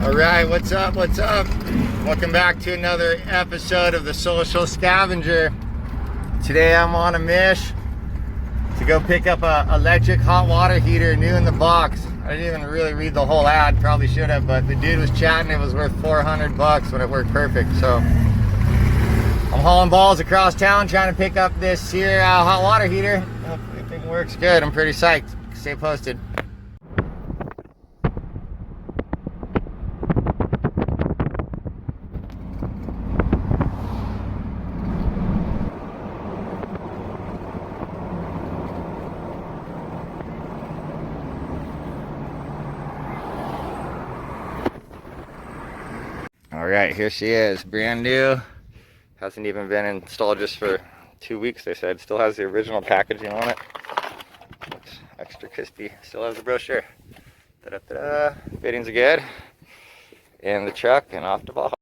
All right, what's up? What's up? Welcome back to another episode of the Social Scavenger. Today I'm on a mission to go pick up a electric hot water heater, new in the box. I didn't even really read the whole ad, probably should have, but the dude was chatting it was worth $400 when it worked perfect. So I'm hauling balls across town trying to pick up this here hot water heater. Hopefully the thing works good. I'm pretty psyched. Stay posted. All right, here she is, brand new. Hasn't even been installed just for 2 weeks, they said. Still has the original packaging on it. Looks extra crispy. Still has the brochure. Da-da-da-da. Fittings are good. In the truck and off to Baja.